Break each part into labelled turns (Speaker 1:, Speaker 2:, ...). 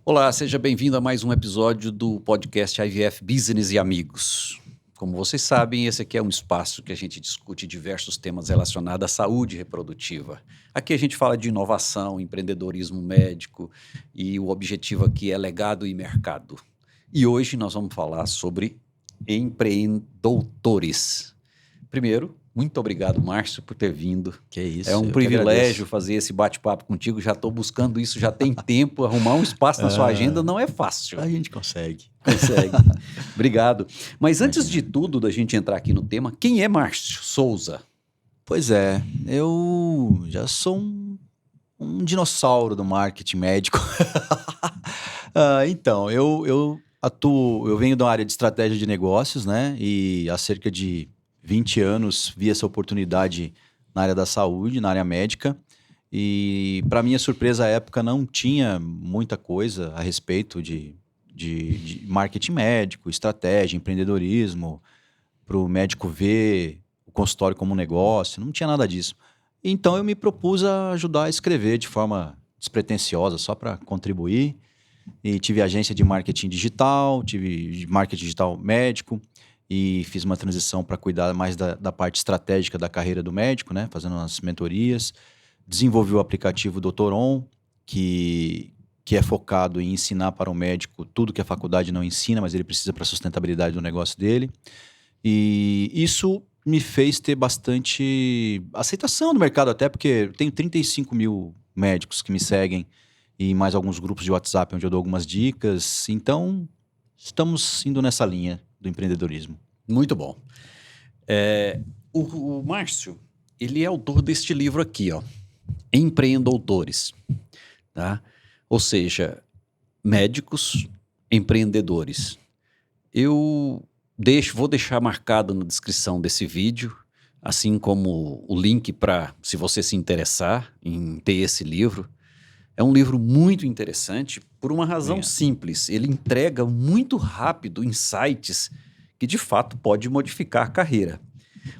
Speaker 1: Olá, seja bem-vindo a mais um episódio do podcast IVF Business e Amigos. Como vocês sabem, esse aqui é um espaço que a gente discute diversos temas relacionados à saúde reprodutiva. Aqui a gente fala de inovação, empreendedorismo médico e o objetivo aqui é legado e mercado. E hoje nós vamos falar sobre empreendedores. Primeiro, muito obrigado, Márcio, por ter vindo.
Speaker 2: Que isso,
Speaker 1: é um privilégio fazer esse bate-papo contigo. Já estou buscando isso, já tem tempo. Arrumar um espaço na sua agenda não é fácil.
Speaker 2: A gente consegue.
Speaker 1: Obrigado. Mas antes de tudo, da gente entrar aqui no tema, quem é Márcio Souza?
Speaker 2: Pois é, eu já sou um dinossauro do marketing médico. Então, eu venho da área de estratégia de negócios, né? E há cerca de 20 anos vi essa oportunidade na área da saúde, na área médica. E, para minha surpresa, à época não tinha muita coisa a respeito de marketing médico, estratégia, empreendedorismo, para o médico ver o consultório como um negócio, não tinha nada disso. Então eu me propus a ajudar a escrever de forma despretensiosa, só para contribuir. E tive agência de marketing digital, tive marketing digital médico e fiz uma transição para cuidar mais da parte estratégica da carreira do médico, né? Fazendo as mentorias. Desenvolvi o aplicativo Doutoron, que é focado em ensinar para o médico tudo que a faculdade não ensina, mas ele precisa para a sustentabilidade do negócio dele. E isso me fez ter bastante aceitação do mercado, até porque eu tenho 35 mil médicos que me seguem e mais alguns grupos de WhatsApp onde eu dou algumas dicas. Então, estamos indo nessa linha do empreendedorismo.
Speaker 1: Muito bom. O Márcio, ele é autor deste livro aqui, ó, Empreendedores, tá? Ou seja, médicos, empreendedores. Eu vou deixar marcado na descrição desse vídeo, assim como o link para, se você se interessar em ter esse livro. É um livro muito interessante por uma razão simples. Ele entrega muito rápido insights que, de fato, pode modificar a carreira.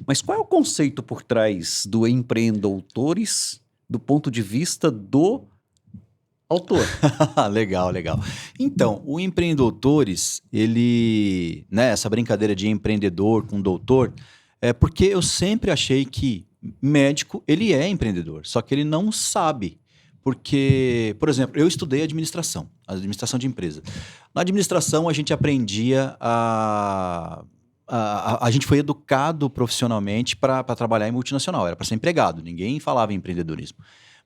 Speaker 1: Mas qual é o conceito por trás do Empreendedores do ponto de vista do autor?
Speaker 2: Legal. Então, o Empreendedores, ele, né, essa brincadeira de empreendedor com doutor, é porque eu sempre achei que médico, ele é empreendedor, só que ele não sabe. Porque, por exemplo, eu estudei administração de empresa. Na administração, a gente aprendia a gente foi educado profissionalmente para trabalhar em multinacional, era para ser empregado, ninguém falava em empreendedorismo.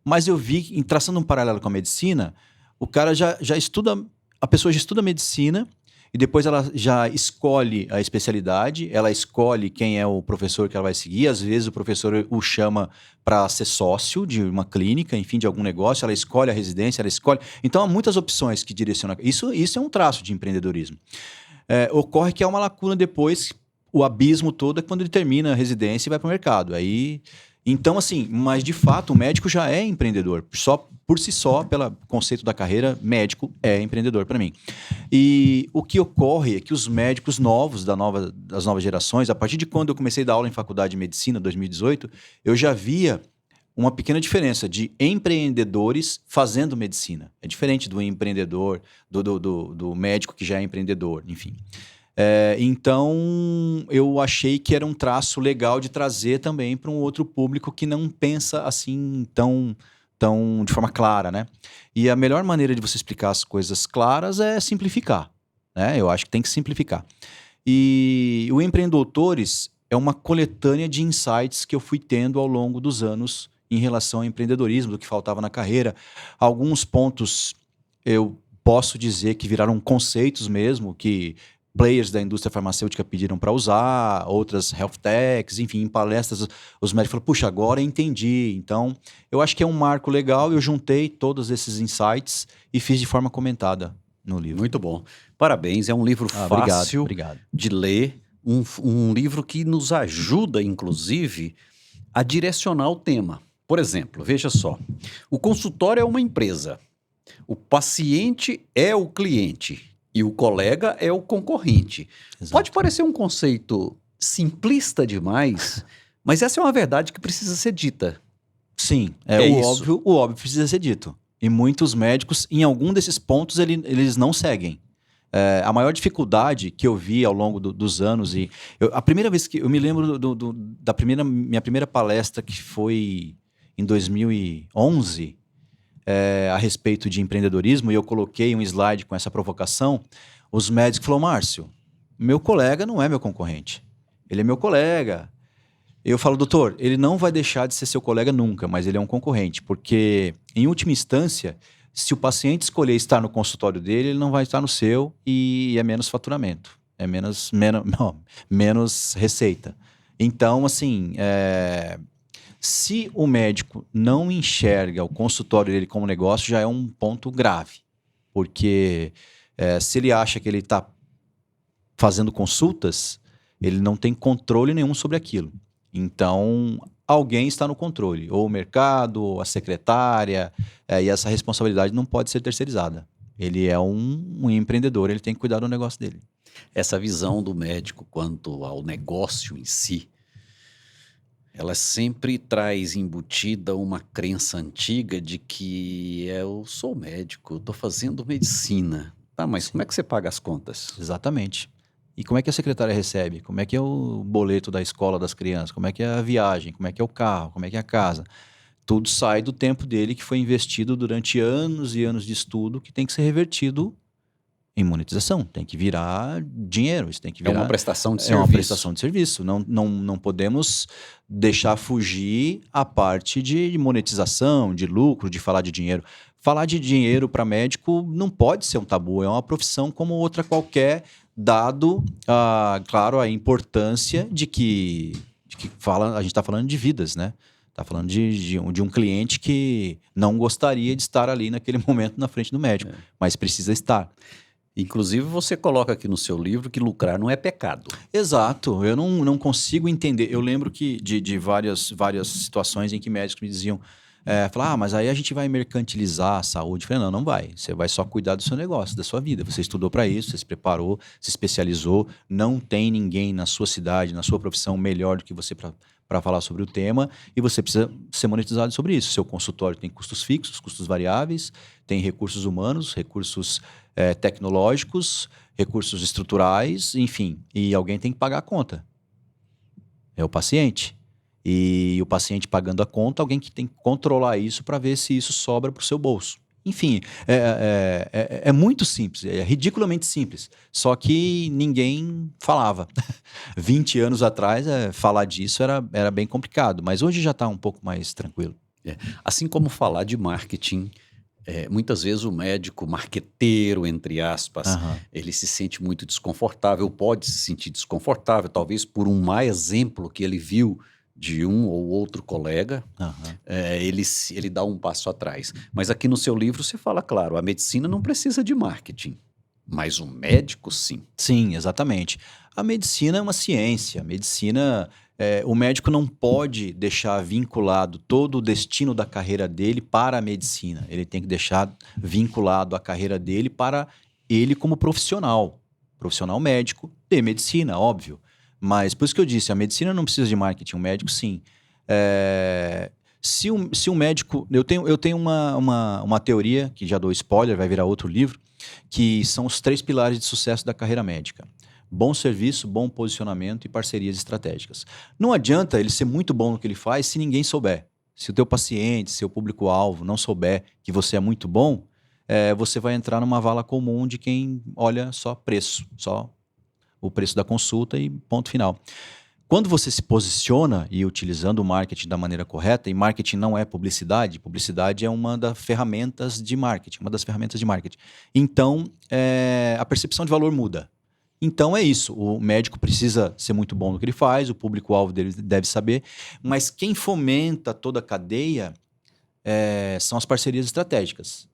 Speaker 2: Mas eu vi, traçando um paralelo com a medicina, o cara já estuda, a pessoa já estuda medicina e depois ela já escolhe a especialidade, ela escolhe quem é o professor que ela vai seguir, às vezes o professor o chama para ser sócio de uma clínica, enfim, de algum negócio, ela escolhe a residência, ela escolhe... Então há muitas opções que direcionam... Isso é um traço de empreendedorismo. Ocorre que há uma lacuna depois, o abismo todo é quando ele termina a residência e vai para o mercado. Então, assim, mas de fato o médico já é empreendedor. Só por si só, pelo conceito da carreira, médico é empreendedor para mim. E o que ocorre é que os médicos novos das novas gerações, a partir de quando eu comecei a dar aula em faculdade de medicina, 2018, eu já via uma pequena diferença de empreendedores fazendo medicina. É diferente do empreendedor, do médico que já é empreendedor, enfim. Então, eu achei que era um traço legal de trazer também para um outro público que não pensa assim tão de forma clara, né? E a melhor maneira de você explicar as coisas claras é simplificar, né? Eu acho que tem que simplificar. E o Empreendedores é uma coletânea de insights que eu fui tendo ao longo dos anos em relação ao empreendedorismo, do que faltava na carreira. Alguns pontos eu posso dizer que viraram conceitos mesmo, que players da indústria farmacêutica pediram para usar, outras health techs, enfim, em palestras os médicos falaram, puxa, agora entendi. Então, eu acho que é um marco legal, eu juntei todos esses insights e fiz de forma comentada no livro.
Speaker 1: Muito bom. Parabéns, é um livro fácil
Speaker 2: obrigado.
Speaker 1: de ler, um livro que nos ajuda, inclusive, a direcionar o tema. Por exemplo, veja só, o consultório é uma empresa, o paciente é o cliente e o colega é o concorrente. Exato. Pode parecer um conceito simplista demais, mas essa é uma verdade que precisa ser dita.
Speaker 2: Sim,
Speaker 1: É isso.
Speaker 2: o óbvio precisa ser dito. E muitos médicos, em algum desses pontos, eles não seguem. A maior dificuldade que eu vi ao longo dos anos, a primeira vez que eu me lembro da minha primeira palestra, que foi em 2011, a respeito de empreendedorismo, e eu coloquei um slide com essa provocação. Os médicos falaram: Márcio, meu colega não é meu concorrente, ele é meu colega. Eu falo: doutor, ele não vai deixar de ser seu colega nunca, mas ele é um concorrente, porque, em última instância, se o paciente escolher estar no consultório dele, ele não vai estar no seu, e é menos faturamento, é menos receita. Então, assim, se o médico não enxerga o consultório dele como negócio, já é um ponto grave, porque se ele acha que ele está fazendo consultas, ele não tem controle nenhum sobre aquilo. Então, alguém está no controle, ou o mercado, ou a secretária, e essa responsabilidade não pode ser terceirizada. Ele é um empreendedor, ele tem que cuidar do negócio dele.
Speaker 1: Essa visão do médico quanto ao negócio em si, ela sempre traz embutida uma crença antiga de que eu sou médico, eu estou fazendo medicina. Tá, mas como é que você paga as contas?
Speaker 2: Exatamente. E como é que a secretária recebe? Como é que é o boleto da escola das crianças? Como é que é a viagem? Como é que é o carro? Como é que é a casa? Tudo sai do tempo dele, que foi investido durante anos e anos de estudo, que tem que ser revertido em monetização. Tem que virar dinheiro. Isso tem que
Speaker 1: É
Speaker 2: virar...
Speaker 1: uma prestação de
Speaker 2: É
Speaker 1: serviço.
Speaker 2: uma prestação de serviço. Não podemos deixar fugir a parte de monetização, de lucro, de falar de dinheiro. Falar de dinheiro para médico não pode ser um tabu. É uma profissão como outra qualquer, dado, claro, a importância de que a gente está falando de vidas, né? Está falando de um cliente que não gostaria de estar ali naquele momento na frente do médico, mas precisa estar.
Speaker 1: Inclusive, você coloca aqui no seu livro que lucrar não é pecado.
Speaker 2: Exato, eu não consigo entender. Eu lembro que de várias situações em que médicos me diziam, falar: mas aí a gente vai mercantilizar a saúde. Eu falei: não vai. Você vai só cuidar do seu negócio, da sua vida. Você estudou para isso, você se preparou, se especializou. Não tem ninguém na sua cidade, na sua profissão, melhor do que você para falar sobre o tema, e você precisa ser monetizado sobre isso. Seu consultório tem custos fixos, custos variáveis, tem recursos humanos, recursos tecnológicos, recursos estruturais, enfim, e alguém tem que pagar a conta. É o paciente. E o paciente pagando a conta, alguém que tem que controlar isso para ver se isso sobra para o seu bolso. Enfim, é muito simples, é ridiculamente simples. Só que ninguém falava. 20 anos atrás, falar disso era bem complicado, mas hoje já está um pouco mais tranquilo.
Speaker 1: Assim como falar de marketing, muitas vezes o médico marqueteiro, entre aspas, ele se sente muito desconfortável, pode se sentir desconfortável, talvez por um má exemplo que ele viu de um ou outro colega, ele dá um passo atrás. Mas aqui no seu livro você fala, claro, a medicina não precisa de marketing, mas o médico sim.
Speaker 2: Sim, exatamente. A medicina é uma ciência. A medicina, o médico não pode deixar vinculado todo o destino da carreira dele para a medicina. Ele tem que deixar vinculado a carreira dele para ele como profissional médico de medicina, óbvio. Mas por isso que eu disse, a medicina não precisa de marketing, o médico sim. Se um médico... Eu tenho uma teoria, que já dou spoiler, vai virar outro livro, que são os 3 pilares de sucesso da carreira médica: bom serviço, bom posicionamento e parcerias estratégicas. Não adianta ele ser muito bom no que ele faz se ninguém souber. Se o teu paciente, seu público-alvo não souber que você é muito bom, você vai entrar numa vala comum de quem olha só preço, só o preço da consulta e ponto final. Quando você se posiciona e utilizando o marketing da maneira correta, e marketing não é publicidade, publicidade é uma das ferramentas de marketing, Então, a percepção de valor muda. Então é isso, o médico precisa ser muito bom no que ele faz, o público-alvo dele deve saber, mas quem fomenta toda a cadeia são as parcerias estratégicas,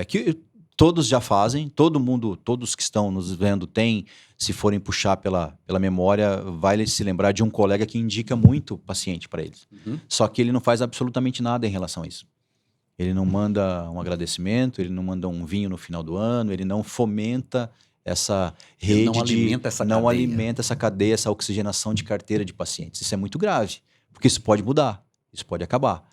Speaker 2: que todos já fazem, todo mundo, todos que estão nos vendo têm, se forem puxar pela memória, vai se lembrar de um colega que indica muito paciente para eles. Só que ele não faz absolutamente nada em relação a isso. Ele não manda um agradecimento, ele não manda um vinho no final do ano, ele não fomenta essa rede,
Speaker 1: ele não alimenta essa
Speaker 2: não
Speaker 1: cadeia.
Speaker 2: alimenta essa cadeia, essa oxigenação de carteira de pacientes. Isso é muito grave, porque isso pode mudar, isso pode acabar.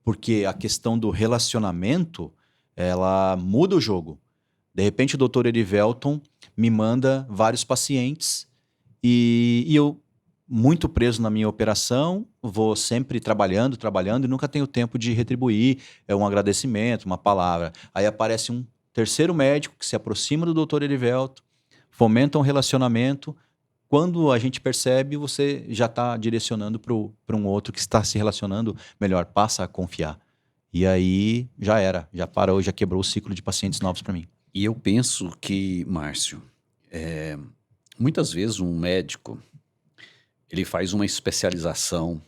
Speaker 2: porque a questão do relacionamento, ela muda o jogo. De repente, o doutor Erivelton me manda vários pacientes e eu, muito preso na minha operação, vou sempre trabalhando e nunca tenho tempo de retribuir um agradecimento, uma palavra. Aí aparece um terceiro médico que se aproxima do doutor Erivelton, fomenta um relacionamento. Quando a gente percebe, você já está direcionando para um outro que está se relacionando melhor, passa a confiar. E aí já era, já parou, já quebrou o ciclo de pacientes novos para mim.
Speaker 1: E eu penso que, Márcio, muitas vezes um médico, ele faz uma especialização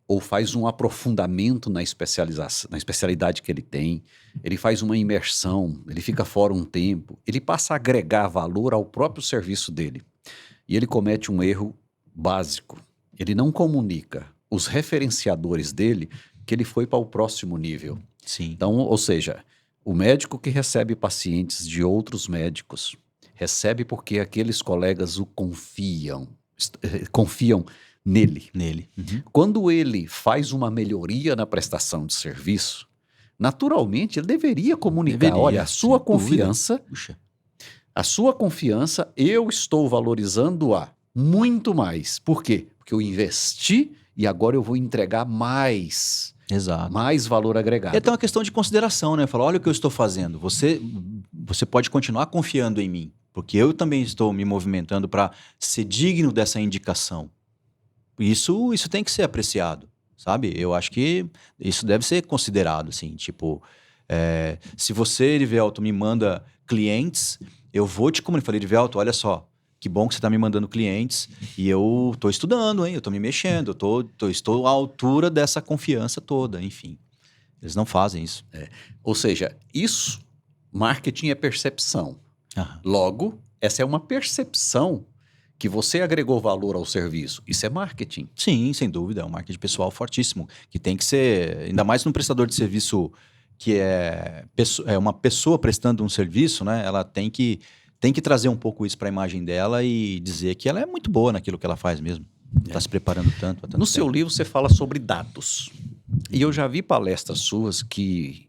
Speaker 1: ou faz um aprofundamento na especialização, na especialidade que ele tem, ele faz uma imersão, ele fica fora um tempo, ele passa a agregar valor ao próprio serviço dele. E ele comete um erro básico. Ele não comunica os referenciadores dele que ele foi para o próximo nível.
Speaker 2: Sim.
Speaker 1: Então, ou seja, o médico que recebe pacientes de outros médicos recebe porque aqueles colegas o confiam nele.
Speaker 2: Uhum.
Speaker 1: Quando ele faz uma melhoria na prestação de serviço, naturalmente ele deveria comunicar, olha, a sua confiança, a sua confiança eu estou valorizando-a muito mais. Por quê? Porque eu investi e agora eu vou entregar mais.
Speaker 2: Exato.
Speaker 1: Mais valor agregado.
Speaker 2: É até uma questão de consideração, né? Falar, olha o que eu estou fazendo. Você pode continuar confiando em mim, porque eu também estou me movimentando para ser digno dessa indicação. Isso tem que ser apreciado, sabe? Eu acho que isso deve ser considerado, assim, tipo, se você, Erivelton, me manda clientes, eu vou te comunicar. Falei, Erivelton, olha só, que bom que você está me mandando clientes e eu estou estudando, hein? Eu estou me mexendo, estou à altura dessa confiança toda, enfim. Eles não fazem isso.
Speaker 1: Ou seja, isso, marketing é percepção.
Speaker 2: Aham.
Speaker 1: Logo, essa é uma percepção que você agregou valor ao serviço. Isso é marketing.
Speaker 2: Sim, sem dúvida. É um marketing pessoal fortíssimo, que tem que ser, ainda mais num prestador de serviço que é uma pessoa prestando um serviço, né? Ela tem que trazer um pouco isso para a imagem dela e dizer que ela é muito boa naquilo que ela faz mesmo. Está se preparando tanto. Há tanto
Speaker 1: No seu
Speaker 2: tempo.
Speaker 1: livro você fala sobre dados. E eu já vi palestras suas que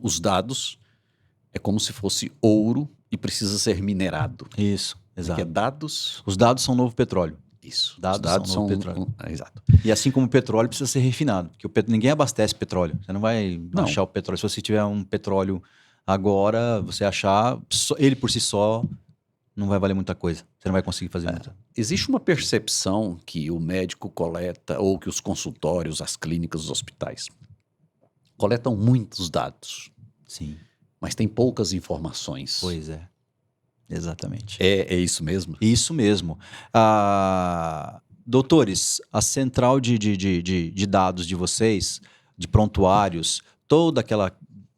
Speaker 1: os dados é como se fosse ouro e precisa ser minerado.
Speaker 2: Isso, exato.
Speaker 1: Que é dados...
Speaker 2: Os dados são o novo petróleo.
Speaker 1: Isso.
Speaker 2: Dados são o novo petróleo.
Speaker 1: Exato.
Speaker 2: E assim como o petróleo precisa ser refinado, porque ninguém abastece petróleo. Você não vai achar o petróleo. Se você tiver um petróleo agora, você achar, ele por si só não vai valer muita coisa. Você não vai conseguir fazer muita.
Speaker 1: Existe uma percepção que o médico coleta, ou que os consultórios, as clínicas, os hospitais coletam muitos dados.
Speaker 2: Sim.
Speaker 1: Mas tem poucas informações.
Speaker 2: Pois é. Exatamente.
Speaker 1: É isso mesmo?
Speaker 2: Isso mesmo. Doutores, a central de dados de vocês, de prontuários, toda aquela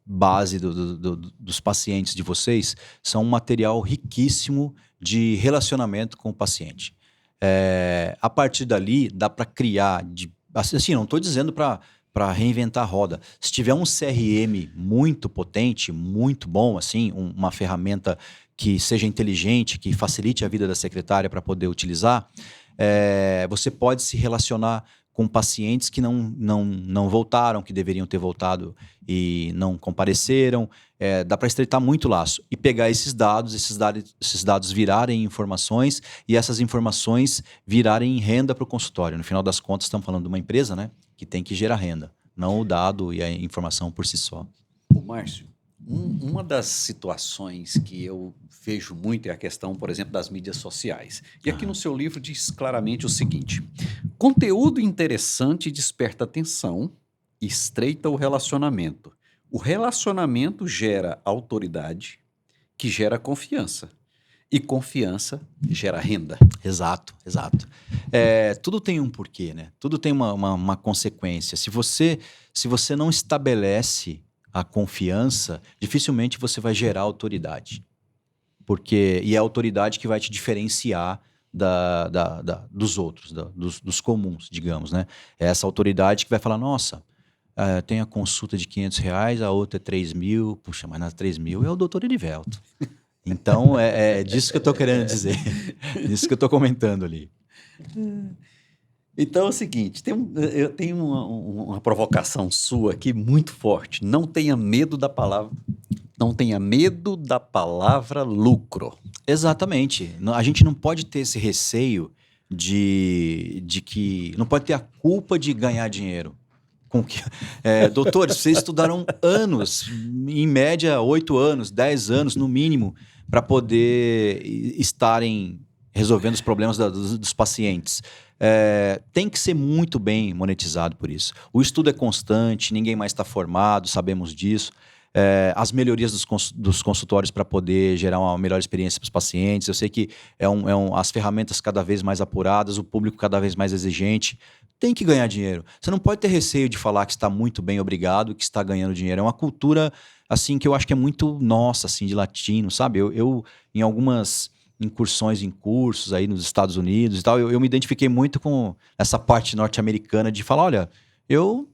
Speaker 2: base dos pacientes de vocês, são um material riquíssimo de relacionamento com o paciente. A partir dali, dá para criar... Assim, não estou dizendo para reinventar a roda. Se tiver um CRM muito potente, muito bom, assim, uma ferramenta que seja inteligente, que facilite a vida da secretária para poder utilizar, você pode se relacionar com pacientes que não voltaram, que deveriam ter voltado e não compareceram. Dá para estreitar muito laço e pegar esses dados virarem informações e essas informações virarem renda para o consultório. No final das contas, estamos falando de uma empresa, né, que tem que gerar renda, não o dado e a informação por si só.
Speaker 1: Ô, Márcio, uma das situações que eu vejo muito é a questão, por exemplo, das mídias sociais. E aqui no seu livro diz claramente o seguinte: conteúdo interessante desperta atenção e estreita o relacionamento. O relacionamento gera autoridade, que gera confiança. E confiança gera renda.
Speaker 2: Exato. Tudo tem um porquê, né? Tudo tem uma consequência. Se você não estabelece a confiança, dificilmente você vai gerar autoridade. E é a autoridade que vai te diferenciar dos outros, dos comuns, digamos, né? É essa autoridade que vai falar, nossa, tem a consulta de R$500, a outra é 3 mil, puxa, mas nas 3 mil é o doutor Erivelton. Então, é disso que eu estou querendo dizer. Disso que eu estou comentando ali.
Speaker 1: Então é o seguinte, eu tenho uma provocação sua aqui muito forte. Não tenha medo da palavra, não tenha medo da palavra lucro.
Speaker 2: Exatamente. A gente não pode ter esse receio de que. Não pode ter a culpa de ganhar dinheiro. Doutores, vocês estudaram anos, em média 8 anos, 10 anos no mínimo, para poder estarem resolvendo os problemas dos pacientes. Tem que ser muito bem monetizado por isso. O estudo é constante, ninguém mais está formado, sabemos disso. As melhorias dos consultórios para poder gerar uma melhor experiência para os pacientes. Eu sei que as ferramentas cada vez mais apuradas, o público cada vez mais exigente. Tem que ganhar dinheiro. Você não pode ter receio de falar que está muito bem, obrigado, que está ganhando dinheiro. É uma cultura assim que eu acho que é muito nossa, assim, de latino, sabe? Eu em algumas incursões em cursos aí nos Estados Unidos e tal, eu me identifiquei muito com essa parte norte-americana de falar, olha, eu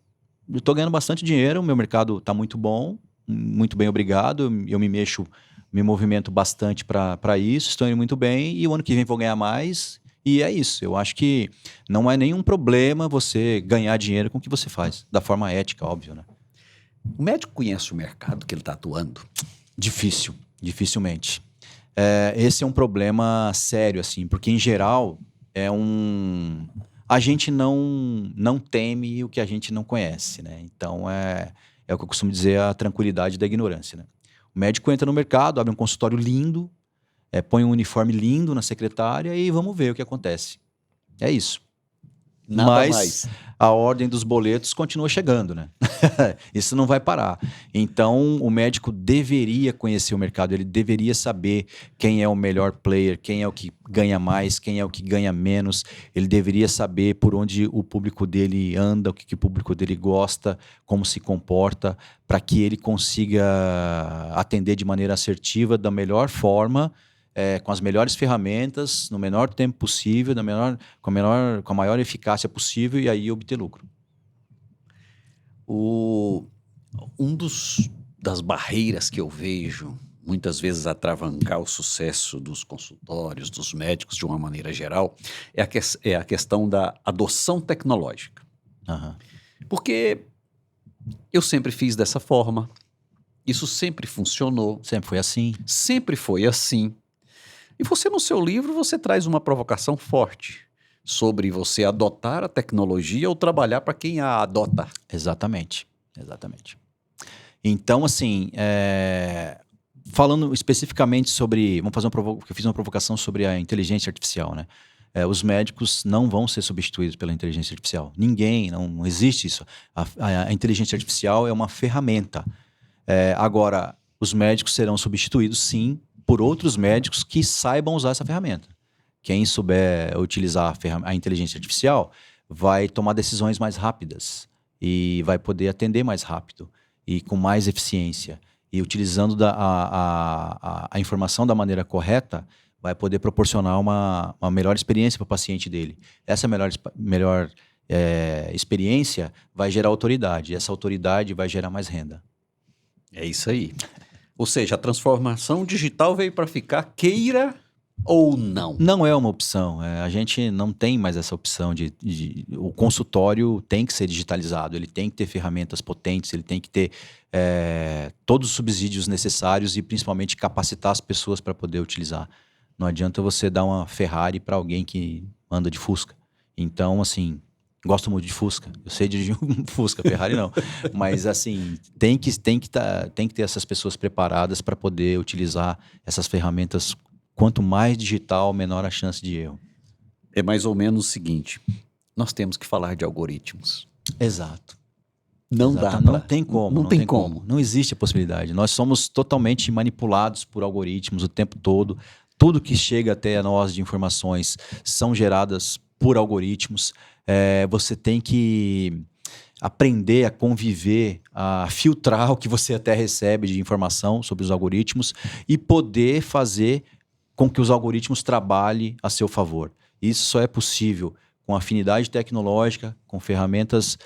Speaker 2: estou ganhando bastante dinheiro, meu mercado está muito bom, muito bem, obrigado. Eu me movimento bastante para isso, estou indo muito bem e o ano que vem vou ganhar mais. E é isso. Eu acho que não é nenhum problema você ganhar dinheiro com o que você faz, da forma ética, óbvio, né?
Speaker 1: O médico conhece o mercado que ele está atuando?
Speaker 2: Dificilmente. Esse é um problema sério, assim, porque em geral a gente não teme o que a gente não conhece, né? Então é o que eu costumo dizer, a tranquilidade da ignorância, né? O médico entra no mercado, abre um consultório lindo, põe um uniforme lindo na secretária e vamos ver o que acontece. É isso.
Speaker 1: Nada
Speaker 2: Mas
Speaker 1: mais.
Speaker 2: a ordem dos boletos continua chegando, né? Isso não vai parar. Então, o médico deveria conhecer o mercado, ele deveria saber quem é o melhor player, quem é o que ganha mais, quem é o que ganha menos. Ele deveria saber por onde o público dele anda, o que o público dele gosta, como se comporta, para que ele consiga atender de maneira assertiva, da melhor forma, com as melhores ferramentas, no menor tempo possível, com a maior eficácia possível e aí obter lucro.
Speaker 1: Das barreiras que eu vejo, muitas vezes atravancar o sucesso dos consultórios, dos médicos de uma maneira geral, é a questão da adoção tecnológica.
Speaker 2: Uhum.
Speaker 1: Porque eu sempre fiz dessa forma, isso sempre funcionou.
Speaker 2: Sempre foi assim.
Speaker 1: Sempre foi assim. E você, no seu livro, você traz uma provocação forte sobre você adotar a tecnologia ou trabalhar para quem a adota.
Speaker 2: Exatamente. Então, assim, falando especificamente sobre... Vamos fazer eu fiz uma provocação sobre a inteligência artificial, né? Os médicos não vão ser substituídos pela inteligência artificial. Ninguém, não existe isso. A inteligência artificial é uma ferramenta. Agora, os médicos serão substituídos, sim, por outros médicos que saibam usar essa ferramenta. Quem souber utilizar a inteligência artificial vai tomar decisões mais rápidas e vai poder atender mais rápido e com mais eficiência. E utilizando a informação da maneira correta, vai poder proporcionar uma melhor experiência para o paciente dele. Essa melhor experiência vai gerar autoridade. E essa autoridade vai gerar mais renda.
Speaker 1: É isso aí. Ou seja, a transformação digital veio para ficar, queira ou não.
Speaker 2: Não é uma opção. A gente não tem mais essa opção o consultório tem que ser digitalizado, ele tem que ter ferramentas potentes, ele tem que ter todos os subsídios necessários e principalmente capacitar as pessoas para poder utilizar. Não adianta você dar uma Ferrari para alguém que anda de Fusca. Então, assim, gosto muito de Fusca. Eu sei dirigir um Fusca, Ferrari não. Mas, assim, tem que ter essas pessoas preparadas para poder utilizar essas ferramentas. Quanto mais digital, menor a chance de erro.
Speaker 1: É mais ou menos o seguinte, nós temos que falar de algoritmos.
Speaker 2: Exato.
Speaker 1: Não
Speaker 2: tem como. Não existe a possibilidade. Nós somos totalmente manipulados por algoritmos o tempo todo. Tudo que chega até nós de informações são geradas por algoritmos. Você tem que aprender a conviver, a filtrar o que você até recebe de informação sobre os algoritmos e poder fazer com que os algoritmos trabalhem a seu favor. Isso só é possível com afinidade tecnológica, com ferramentas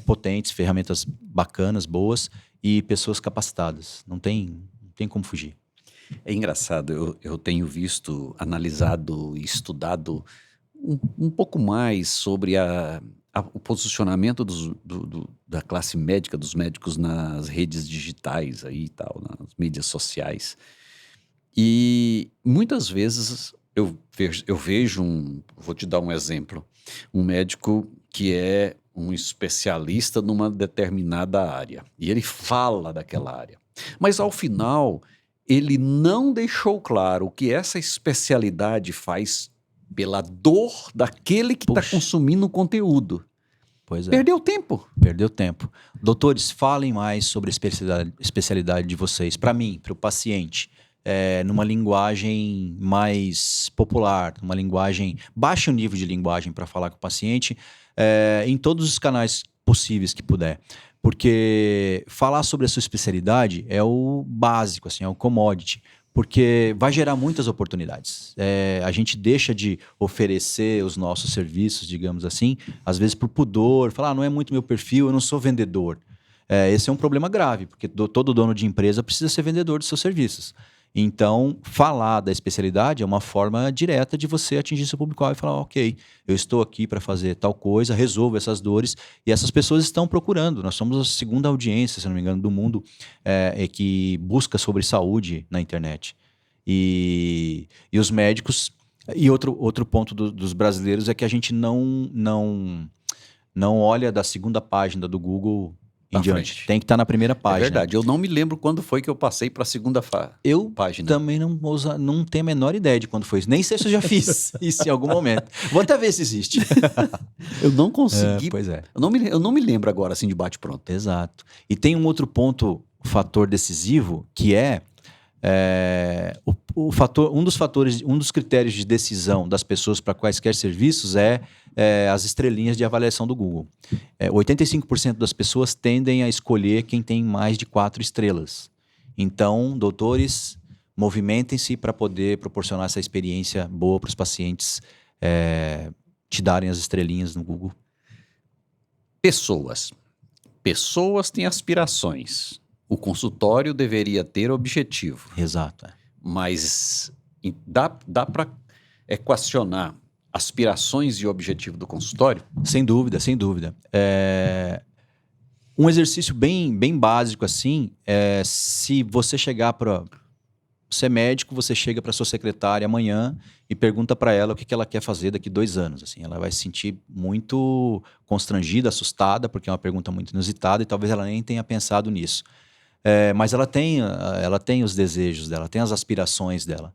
Speaker 2: potentes, ferramentas bacanas, boas e pessoas capacitadas. Não tem como fugir.
Speaker 1: É engraçado, eu tenho visto, analisado e estudado um pouco mais sobre o posicionamento da classe médica, dos médicos nas redes digitais aí e tal, nas mídias sociais. E muitas vezes eu vejo vou te dar um exemplo, um médico que é um especialista numa determinada área, e ele fala daquela área. Mas ao final, ele não deixou claro o que essa especialidade faz pela dor daquele que está
Speaker 2: Puxa.
Speaker 1: consumindo o conteúdo.
Speaker 2: Pois é.
Speaker 1: Perdeu tempo.
Speaker 2: Perdeu tempo. Doutores, falem mais sobre a especialidade de vocês. Para mim, para o paciente, numa linguagem mais popular, numa linguagem... Baixe o nível de linguagem para falar com o paciente em todos os canais possíveis que puder. Porque falar sobre a sua especialidade é o básico, assim, é o commodity. Porque vai gerar muitas oportunidades. A gente deixa de oferecer os nossos serviços, digamos assim, às vezes por pudor, falar, não é muito meu perfil, eu não sou vendedor. Esse é um problema grave, porque todo dono de empresa precisa ser vendedor de seus serviços. Então, falar da especialidade é uma forma direta de você atingir seu público-alvo e falar, ok, eu estou aqui para fazer tal coisa, resolvo essas dores, e essas pessoas estão procurando. Nós somos a segunda audiência, se não me engano, do mundo que busca sobre saúde na internet. E os médicos... E outro ponto dos brasileiros é que a gente não olha da segunda página do Google em diante.
Speaker 1: Frente.
Speaker 2: Tem que estar na primeira página.
Speaker 1: É verdade, eu não me lembro quando foi que eu passei para a segunda página.
Speaker 2: Também não tenho a menor ideia de quando foi isso. Nem sei se eu já fiz isso em algum momento. Vou até ver se existe.
Speaker 1: Eu não consegui.
Speaker 2: Pois é.
Speaker 1: Eu não me lembro agora, assim, de bate-pronto.
Speaker 2: Exato. E tem um outro ponto, fator decisivo, que um dos critérios de decisão das pessoas para quaisquer serviços as estrelinhas de avaliação do Google. 85% das pessoas tendem a escolher quem tem mais de 4 estrelas. Então, doutores, movimentem-se para poder proporcionar essa experiência boa para os pacientes te darem as estrelinhas no Google.
Speaker 1: Pessoas têm aspirações. O consultório deveria ter objetivo.
Speaker 2: Exato.
Speaker 1: Mas dá para equacionar aspirações e objetivo do consultório?
Speaker 2: Sem dúvida, sem dúvida. Um exercício bem básico assim se você chegar para... Você é médico, você chega para sua secretária amanhã e pergunta para ela o que ela quer fazer daqui 2 anos. Assim, ela vai se sentir muito constrangida, assustada, porque é uma pergunta muito inusitada e talvez ela nem tenha pensado nisso. Mas ela tem os desejos dela, tem as aspirações dela.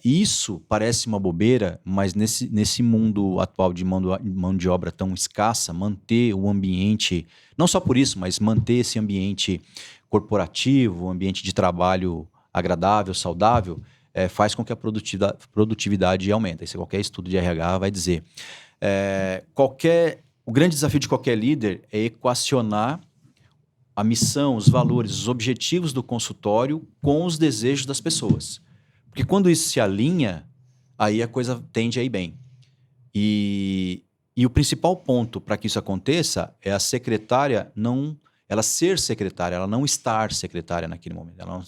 Speaker 2: Isso parece uma bobeira, mas nesse mundo atual de mão de obra tão escassa, manter o ambiente, não só por isso, mas manter esse ambiente corporativo, um ambiente de trabalho agradável, saudável, faz com que a produtividade aumente. Isso qualquer estudo de RH vai dizer. O grande desafio de qualquer líder é equacionar a missão, os valores, os objetivos do consultório com os desejos das pessoas. Porque quando isso se alinha, aí a coisa tende a ir bem. E o principal ponto para que isso aconteça é a secretária ela ser secretária, ela não estar secretária naquele momento. Ela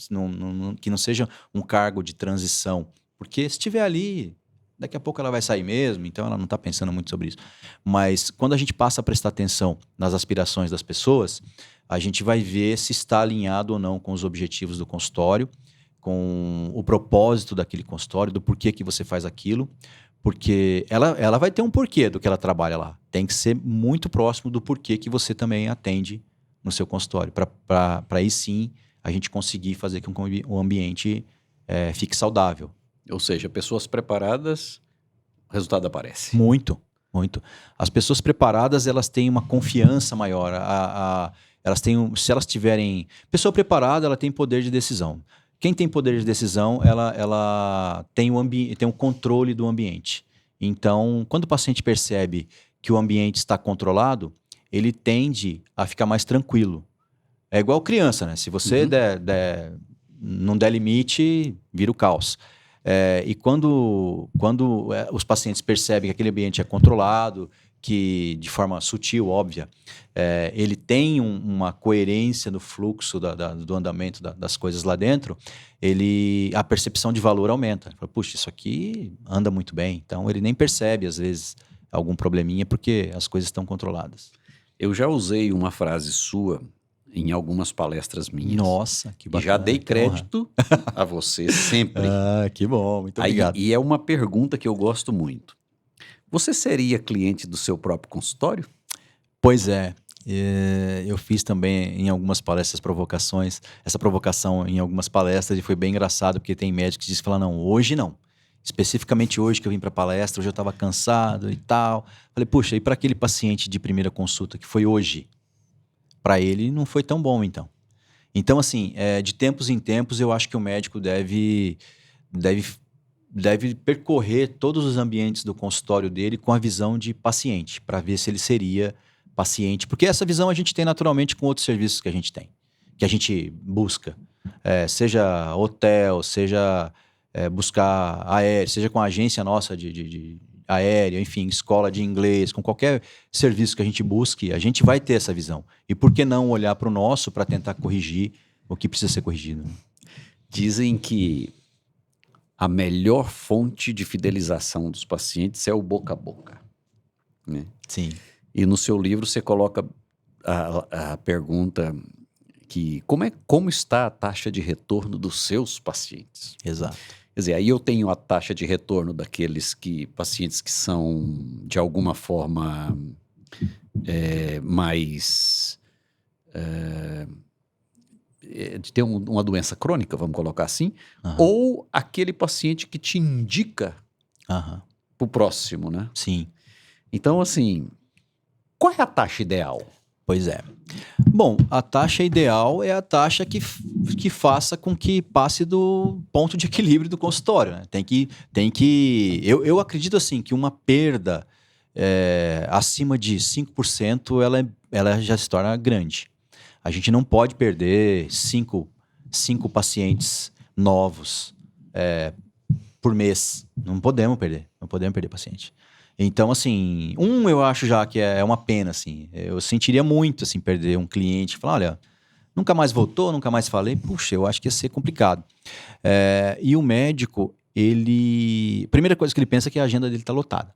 Speaker 2: que não seja um cargo de transição. Porque se estiver ali, daqui a pouco ela vai sair mesmo, então ela não está pensando muito sobre isso. Mas quando a gente passa a prestar atenção nas aspirações das pessoas, a gente vai ver se está alinhado ou não com os objetivos do consultório, com o propósito daquele consultório, do porquê que você faz aquilo, porque ela vai ter um porquê do que ela trabalha lá. Tem que ser muito próximo do porquê que você também atende no seu consultório, para aí sim a gente conseguir fazer com que o ambiente fique saudável.
Speaker 1: Ou seja, pessoas preparadas, o resultado aparece.
Speaker 2: Muito, muito. As pessoas preparadas, elas têm uma confiança maior. Se elas tiverem... Pessoa preparada, ela tem poder de decisão. Quem tem poder de decisão, ela tem o controle do ambiente. Então, quando o paciente percebe que o ambiente está controlado, ele tende a ficar mais tranquilo. É igual criança, né? Se você não der limite, vira o caos. E quando os pacientes percebem que aquele ambiente é controlado, que de forma sutil, óbvia, ele tem uma coerência no fluxo do andamento das coisas lá dentro, a percepção de valor aumenta. Ele fala, puxa, isso aqui anda muito bem. Então ele nem percebe, às vezes, algum probleminha porque as coisas estão controladas.
Speaker 1: Eu já usei uma frase sua em algumas palestras minhas.
Speaker 2: Nossa, que bacana.
Speaker 1: E já dei crédito a você sempre.
Speaker 2: Ah, que bom, muito obrigado.
Speaker 1: E é uma pergunta que eu gosto muito. Você seria cliente do seu próprio consultório?
Speaker 2: Pois é. Eu fiz também em algumas palestras provocações, essa provocação em algumas palestras, e foi bem engraçado, porque tem médicos que dizem, falam, não, hoje não. Especificamente hoje que eu vim para a palestra, hoje eu estava cansado e tal. Falei, puxa, e para aquele paciente de primeira consulta que foi hoje? Para ele não foi tão bom, então. Então, assim, de tempos em tempos, eu acho que o médico deve percorrer todos os ambientes do consultório dele com a visão de paciente, para ver se ele seria paciente. Porque essa visão a gente tem naturalmente com outros serviços que a gente tem, que a gente busca. Seja hotel, seja buscar aéreo, seja com a agência nossa de aérea, enfim, escola de inglês, com qualquer serviço que a gente busque, a gente vai ter essa visão. E por que não olhar para o nosso para tentar corrigir o que precisa ser corrigido?
Speaker 1: Dizem que a melhor fonte de fidelização dos pacientes é o boca a boca, né?
Speaker 2: Sim.
Speaker 1: E no seu livro você coloca a pergunta que como está a taxa de retorno dos seus pacientes?
Speaker 2: Exato.
Speaker 1: Quer dizer, aí eu tenho a taxa de retorno daqueles pacientes que são, de alguma forma, mais... de ter uma doença crônica, vamos colocar assim, ou aquele paciente que te indica para o próximo, né?
Speaker 2: Sim.
Speaker 1: Então, assim, qual é a taxa ideal?
Speaker 2: Pois é. Bom, a taxa ideal é a taxa que faça com que passe do ponto de equilíbrio do consultório, né? Eu acredito assim que uma perda acima de 5% ela já se torna grande. A gente não pode perder cinco pacientes novos por mês. Não podemos perder paciente. Então, assim, eu acho já que é uma pena, assim. Eu sentiria muito, assim, perder um cliente. Falar, olha, nunca mais voltou, nunca mais falei. Puxa, eu acho que ia ser complicado. E o médico, a primeira coisa que ele pensa é que a agenda dele está lotada.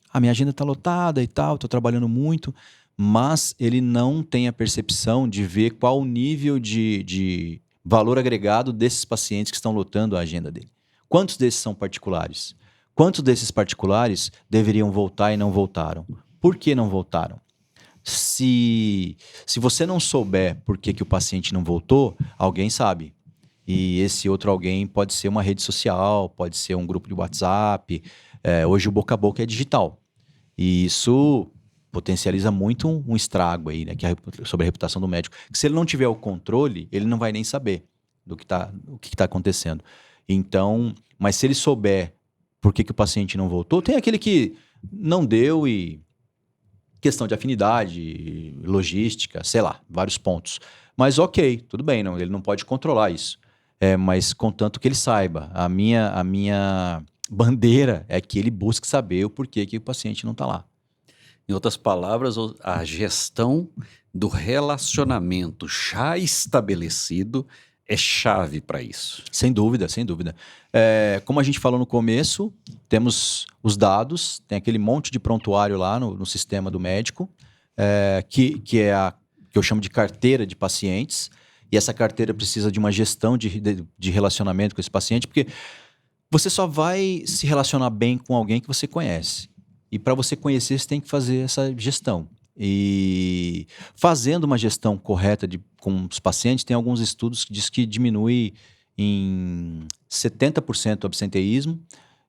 Speaker 2: A minha agenda está lotada e tal, estou trabalhando muito. Mas ele não tem a percepção de ver qual o nível de valor agregado desses pacientes que estão lotando a agenda dele. Quantos desses são particulares? Quantos desses particulares deveriam voltar e não voltaram? Por que não voltaram? Se você não souber por que o paciente não voltou, alguém sabe. E esse outro alguém pode ser uma rede social, pode ser um grupo de WhatsApp. Hoje o boca a boca é digital. E isso potencializa muito um estrago aí, né, sobre a reputação do médico. Que se ele não tiver o controle, ele não vai nem saber o que está acontecendo. Então, mas se ele souber por que o paciente não voltou, tem aquele que não deu e questão de afinidade, logística, sei lá, vários pontos. Mas ok, tudo bem, não, ele não pode controlar isso. Mas contanto que ele saiba. A minha bandeira é que ele busque saber o porquê que o paciente não está lá.
Speaker 1: Em outras palavras, a gestão do relacionamento já estabelecido é chave para isso.
Speaker 2: Sem dúvida, sem dúvida. Como a gente falou no começo, temos os dados, tem aquele monte de prontuário lá no sistema do médico, que eu chamo de carteira de pacientes, e essa carteira precisa de uma gestão de relacionamento com esse paciente, porque você só vai se relacionar bem com alguém que você conhece. E para você conhecer, você tem que fazer essa gestão. E fazendo uma gestão correta com os pacientes, tem alguns estudos que dizem que diminui em 70% o absenteísmo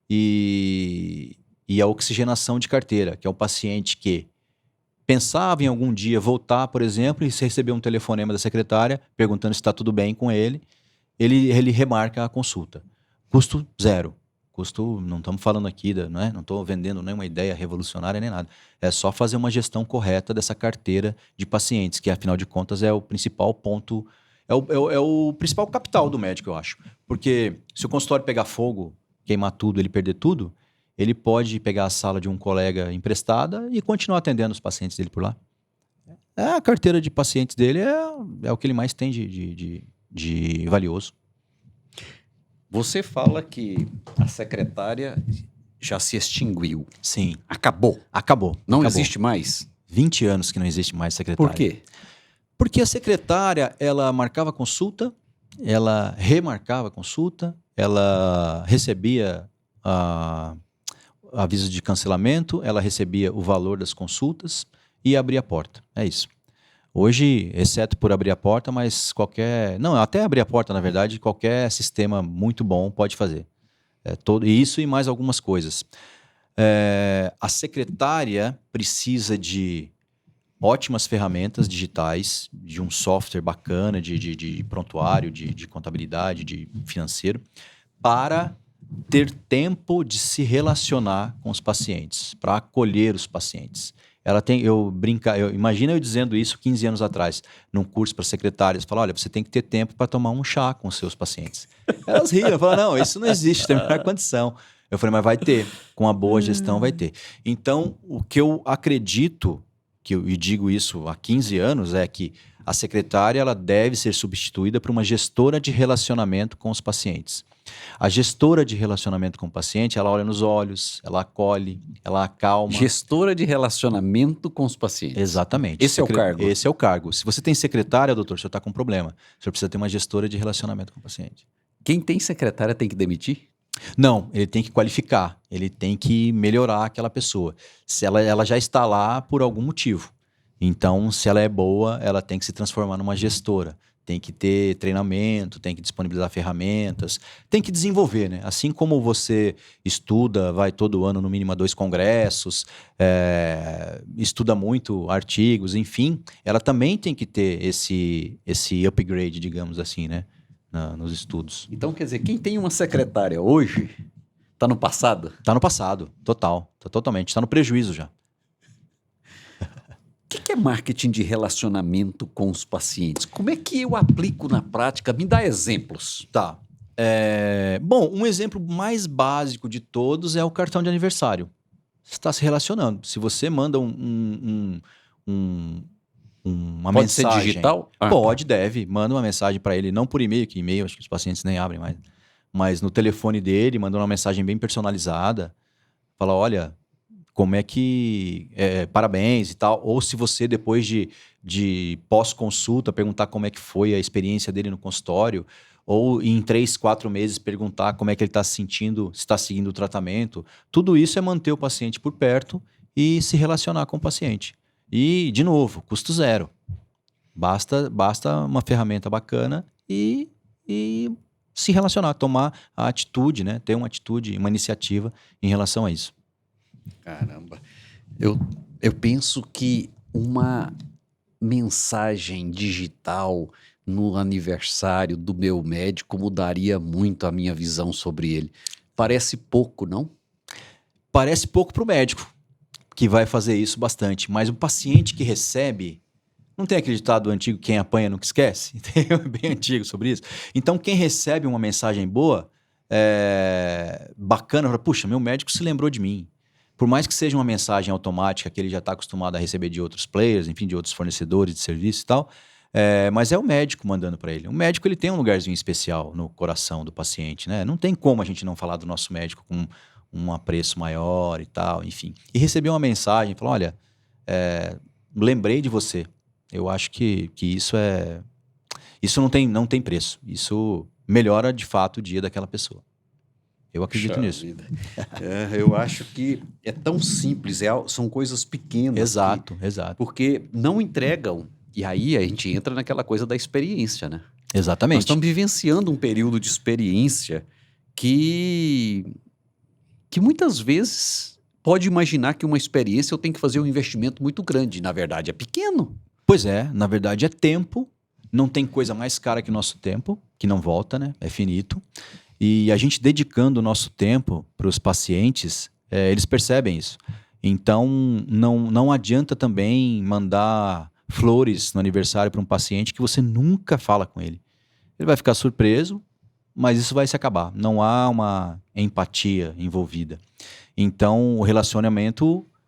Speaker 2: e a oxigenação de carteira, que é um paciente que pensava em algum dia voltar, por exemplo, e se receber um telefonema da secretária perguntando se está tudo bem com ele remarca a consulta. Custo zero. Não estamos falando aqui, não estou vendendo nenhuma ideia revolucionária nem nada. É só fazer uma gestão correta dessa carteira de pacientes, que afinal de contas é o principal ponto, é o principal capital do médico, eu acho. Porque se o consultório pegar fogo, queimar tudo, ele perder tudo, ele pode pegar a sala de um colega emprestada e continuar atendendo os pacientes dele por lá. A carteira de pacientes dele é o que ele mais tem de valioso.
Speaker 1: Você fala que a secretária já se extinguiu.
Speaker 2: Sim.
Speaker 1: Acabou.
Speaker 2: Acabou.
Speaker 1: Não
Speaker 2: Acabou.
Speaker 1: existe mais.
Speaker 2: 20 anos que não existe mais secretária.
Speaker 1: Por quê?
Speaker 2: Porque a secretária, ela marcava consulta, ela remarcava consulta, ela recebia aviso de cancelamento, ela recebia o valor das consultas e abria a porta. É isso. Hoje, exceto por abrir a porta, mas não, até abrir a porta, na verdade, qualquer sistema muito bom pode fazer. Isso e mais algumas coisas. A secretária precisa de ótimas ferramentas digitais, de um software bacana, de prontuário, de contabilidade, de financeiro, para ter tempo de se relacionar com os pacientes, para acolher os pacientes. Imagina eu dizendo isso 15 anos atrás, num curso para secretárias, falar, olha, você tem que ter tempo para tomar um chá com os seus pacientes. Elas riam, falaram, não, isso não existe, tem a menor condição. Eu falei, mas vai ter, com a boa gestão vai ter. Então, o que eu acredito, e digo isso há 15 anos, é que a secretária ela deve ser substituída por uma gestora de relacionamento com os pacientes. A gestora de relacionamento com o paciente, ela olha nos olhos, ela acolhe, ela acalma.
Speaker 1: Gestora de relacionamento com os pacientes.
Speaker 2: Exatamente.
Speaker 1: Esse é o cargo?
Speaker 2: Esse é o cargo. Se você tem secretária, doutor, o senhor está com um problema. O senhor precisa ter uma gestora de relacionamento com o paciente.
Speaker 1: Quem tem secretária tem que demitir?
Speaker 2: Não, ele tem que qualificar, ele tem que melhorar aquela pessoa. Se ela já está lá por algum motivo. Então, se ela é boa, ela tem que se transformar numa gestora. Tem que ter treinamento, tem que disponibilizar ferramentas, tem que desenvolver, né? Assim como você estuda, vai todo ano no mínimo a 2 congressos, estuda muito artigos, enfim, ela também tem que ter esse upgrade, digamos assim, né? Nos estudos.
Speaker 1: Então, quer dizer, quem tem uma secretária hoje está no passado?
Speaker 2: Está no passado, totalmente. Está no prejuízo já.
Speaker 1: O que é marketing de relacionamento com os pacientes? Como é que eu aplico na prática? Me dá exemplos.
Speaker 2: Tá. Bom, um exemplo mais básico de todos é o cartão de aniversário. Você está se relacionando. Se você manda uma
Speaker 1: Pode
Speaker 2: mensagem...
Speaker 1: ser digital?
Speaker 2: Pode, deve. Manda uma mensagem para ele, não por e-mail, que e-mail acho que os pacientes nem abrem mais, mas no telefone dele, manda uma mensagem bem personalizada. Fala, olha, como é que... parabéns e tal. Ou se você, depois de pós-consulta, perguntar como é que foi a experiência dele no consultório, ou em 3, 4 meses perguntar como é que ele está se sentindo, se está seguindo o tratamento. Tudo isso é manter o paciente por perto e se relacionar com o paciente. E, de novo, custo zero. Basta uma ferramenta bacana e se relacionar, tomar a atitude, né? Ter uma atitude, uma iniciativa em relação a isso.
Speaker 1: Caramba. Eu penso que uma mensagem digital no aniversário do meu médico mudaria muito a minha visão sobre ele. Parece pouco, não?
Speaker 2: Parece pouco para o médico, que vai fazer isso bastante. Mas o paciente que recebe... Não tem aquele ditado antigo, quem apanha nunca esquece? Tem bem antigo sobre isso. Então, quem recebe uma mensagem boa, bacana, fala, puxa, meu médico se lembrou de mim. Por mais que seja uma mensagem automática que ele já está acostumado a receber de outros players, enfim, de outros fornecedores de serviço e tal, mas é o médico mandando para ele. O médico ele tem um lugarzinho especial no coração do paciente, né? Não tem como a gente não falar do nosso médico com um apreço maior e tal, enfim. E receber uma mensagem, falar, olha, lembrei de você. Eu acho que isso não tem preço. Isso melhora de fato o dia daquela pessoa. Eu acredito nisso.
Speaker 1: Eu acho que é tão simples, são coisas pequenas.
Speaker 2: Exato.
Speaker 1: Porque não entregam. E aí a gente entra naquela coisa da experiência, né?
Speaker 2: Exatamente.
Speaker 1: Nós estamos vivenciando um período de experiência que muitas vezes pode imaginar que uma experiência eu tenho que fazer um investimento muito grande. Na verdade, é pequeno.
Speaker 2: Pois é, na verdade é tempo, não tem coisa mais cara que o nosso tempo, que não volta, né? É finito. E a gente dedicando o nosso tempo para os pacientes, eles percebem isso. Então, não adianta também mandar flores no aniversário para um paciente que você nunca fala com ele. Ele vai ficar surpreso, mas isso vai se acabar. Não há uma empatia envolvida. Então,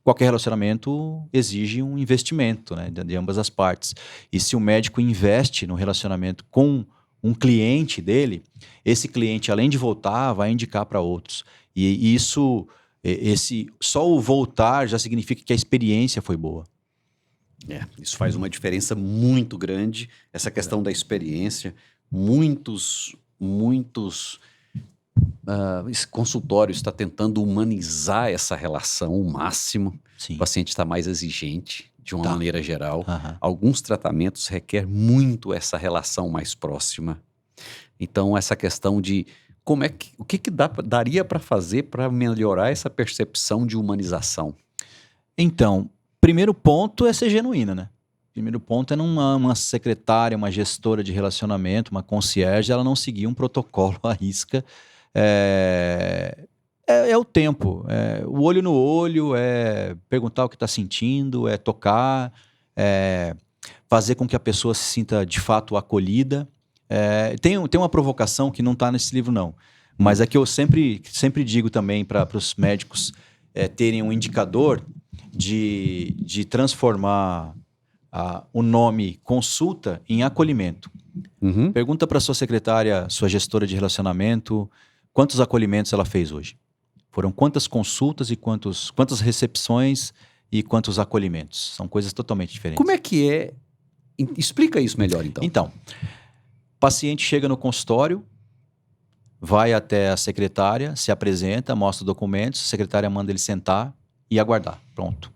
Speaker 2: qualquer relacionamento exige um investimento, né, de ambas as partes. E se o médico investe no relacionamento com um cliente dele, esse cliente, além de voltar, vai indicar para outros. E isso, só o voltar já significa que a experiência foi boa.
Speaker 1: Isso faz uma diferença muito grande, essa questão da experiência. Muitos esse consultório está tentando humanizar essa relação ao máximo.
Speaker 2: Sim.
Speaker 1: O paciente está mais exigente, de uma maneira geral.
Speaker 2: Aham.
Speaker 1: Alguns tratamentos requer muito essa relação mais próxima. Então, essa questão de o que daria para fazer para melhorar essa percepção de humanização?
Speaker 2: Então, primeiro ponto é ser genuína, né? Primeiro ponto é uma secretária, uma gestora de relacionamento, uma concierge, ela não seguir um protocolo à risca. É o tempo, o olho no olho, é perguntar o que está sentindo, é tocar, é fazer com que a pessoa se sinta de fato acolhida. Tem uma provocação que não está nesse livro, não. Mas é que eu sempre digo também para os médicos terem um indicador de transformar o nome consulta em acolhimento.
Speaker 1: Uhum.
Speaker 2: Pergunta para sua secretária, sua gestora de relacionamento, quantos acolhimentos ela fez hoje? Foram quantas consultas e quantas recepções e quantos acolhimentos? São coisas totalmente diferentes.
Speaker 1: Como é que é? Explica isso melhor, então.
Speaker 2: Então, o paciente chega no consultório, vai até a secretária, se apresenta, mostra documentos, a secretária manda ele sentar e aguardar. Pronto.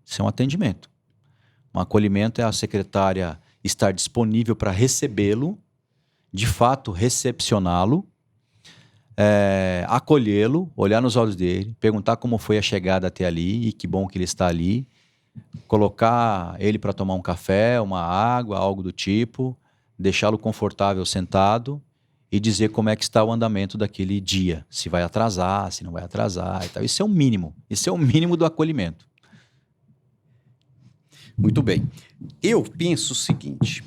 Speaker 2: Isso é um atendimento. Um acolhimento é a secretária estar disponível para recebê-lo, de fato recepcioná-lo, acolhê-lo, olhar nos olhos dele, perguntar como foi a chegada até ali e que bom que ele está ali, colocar ele para tomar um café, uma água, algo do tipo, deixá-lo confortável sentado e dizer como é que está o andamento daquele dia, se vai atrasar, se não vai atrasar e tal. Isso é o mínimo. Isso é o mínimo do acolhimento.
Speaker 1: Muito bem. Eu penso o seguinte,